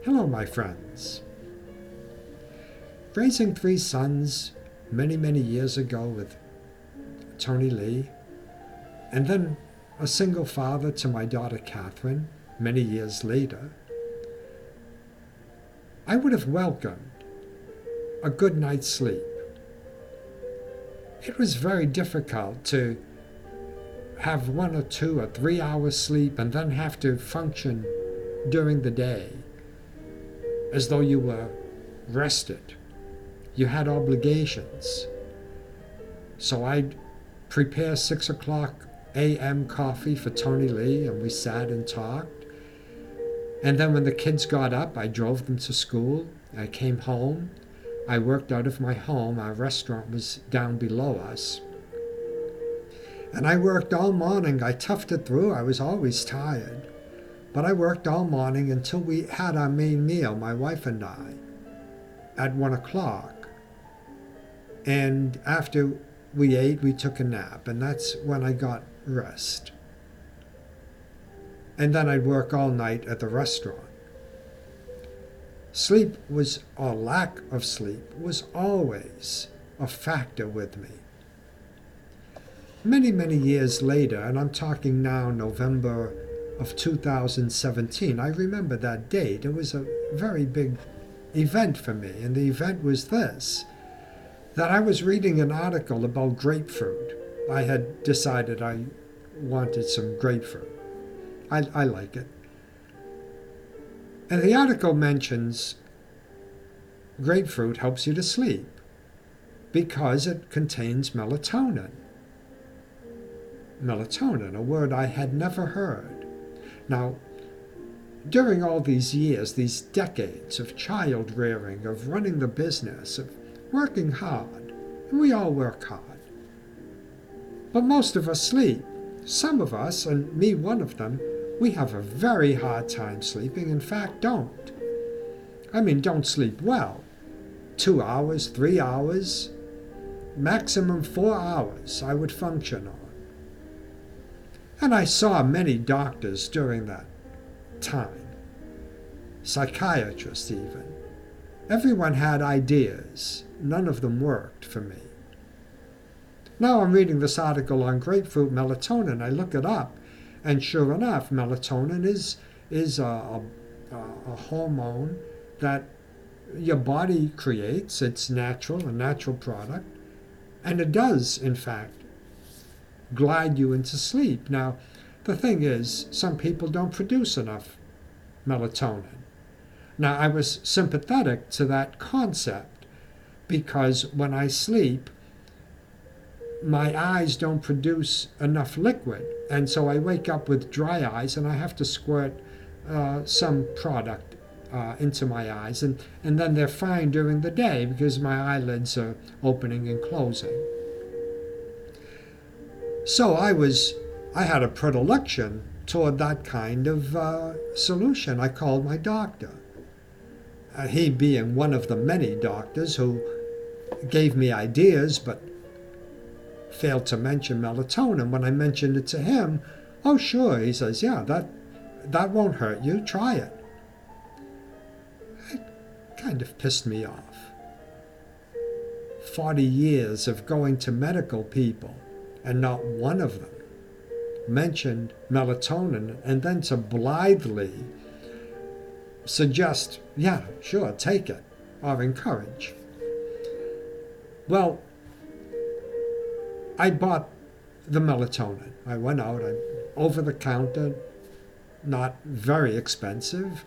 Hello, my friends. Raising three sons many, many years ago with Tony Lee, and then a single father to my daughter Catherine many years later, I would have welcomed a good night's sleep. It was very difficult to have 1 or 2 or 3 hours sleep and then have to function during the day as though you were rested. You had obligations. So I'd prepare 6 o'clock a.m. coffee for Tony Lee, and we sat and talked. And then when the kids got up, I drove them to school. I came home. I worked out of my home. Our restaurant was down below us. And I worked all morning. I toughed it through. I was always tired. But I worked all morning until we had our main meal, my wife and I, at 1 o'clock. And after we ate, we took a nap. And that's when I got rest. And then I'd work all night at the restaurant. Sleep was, or lack of sleep, was always a factor with me. Many, many years later, and I'm talking now November of 2017, I remember that date. It was a very big event for me, and the event was this, that I was reading an article about grapefruit. I had decided I wanted some grapefruit. I like it. And the article mentions grapefruit helps you to sleep because it contains melatonin. Melatonin, a word I had never heard. Now, during all these years, these decades of child rearing, of running the business, of working hard, and we all work hard, but most of us sleep. Some of us, and me one of them, we have a very hard time sleeping. In fact, don't. I mean, don't sleep well. 2 hours, 3 hours, maximum 4 hours I would function on. And I saw many doctors during that time, psychiatrists even. Everyone had ideas. None of them worked for me. Now I'm reading this article on grapefruit melatonin. I look it up, and sure enough, melatonin is a hormone that your body creates. It's natural, a natural product, and it does, in fact, glide you into sleep. Now, the thing is, some people don't produce enough melatonin. Now, I was sympathetic to that concept because when I sleep, my eyes don't produce enough liquid, and so I wake up with dry eyes and I have to squirt some product into my eyes, and then they're fine during the day because my eyelids are opening and closing. So I had a predilection toward that kind of solution. I called my doctor. He being one of the many doctors who gave me ideas but failed to mention melatonin. When I mentioned it to him, oh sure, he says, yeah, that won't hurt you, try it. It kind of pissed me off. 40 years of going to medical people, and not one of them mentioned melatonin, and then to blithely suggest, yeah, sure, take it, or encourage. Well, I bought the melatonin. I went out, over the counter, not very expensive,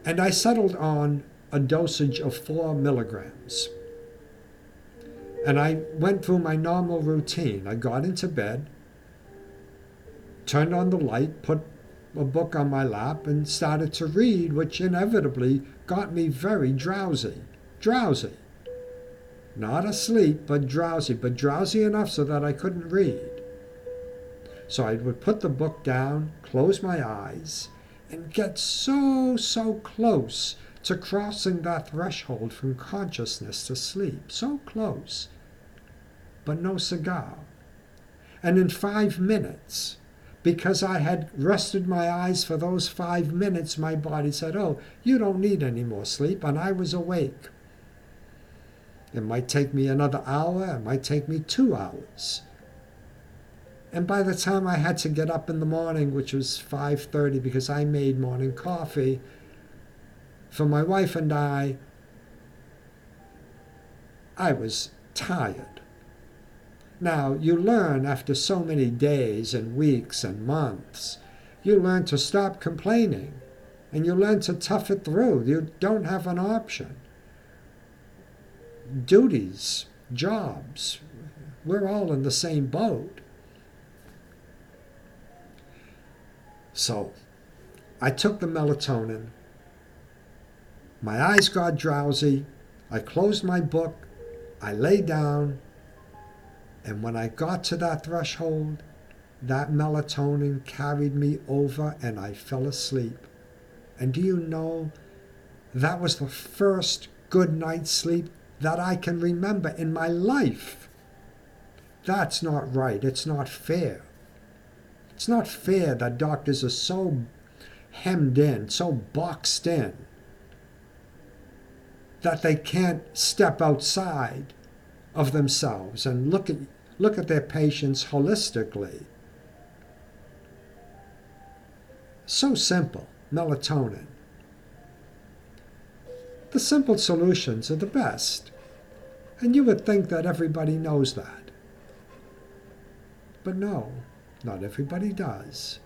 and I settled on a dosage of 4 milligrams. And I went through my normal routine. I got into bed, turned on the light, put a book on my lap, and started to read, which inevitably got me very drowsy. Drowsy. Not asleep, but drowsy enough so that I couldn't read. So I would put the book down, close my eyes, and get so close to crossing that threshold from consciousness to sleep. So close, but no cigar. And in 5 minutes, because I had rested my eyes for those 5 minutes, my body said, oh, you don't need any more sleep, and I was awake. It might take me another hour, it might take me 2 hours. And by the time I had to get up in the morning, which was 5:30 because I made morning coffee for my wife and I was tired. Now, you learn after so many days and weeks and months, you learn to stop complaining and you learn to tough it through. You don't have an option. Duties, jobs, we're all in the same boat. So, I took the melatonin. My eyes got drowsy. I closed my book. I lay down. And when I got to that threshold, that melatonin carried me over and I fell asleep. And do you know, that was the first good night's sleep that I can remember in my life. That's not right. It's not fair. It's not fair that doctors are so hemmed in, so boxed in, that they can't step outside of themselves and look at their patients holistically. So simple, melatonin. The simple solutions are the best, and you would think that everybody knows that. But no, not everybody does.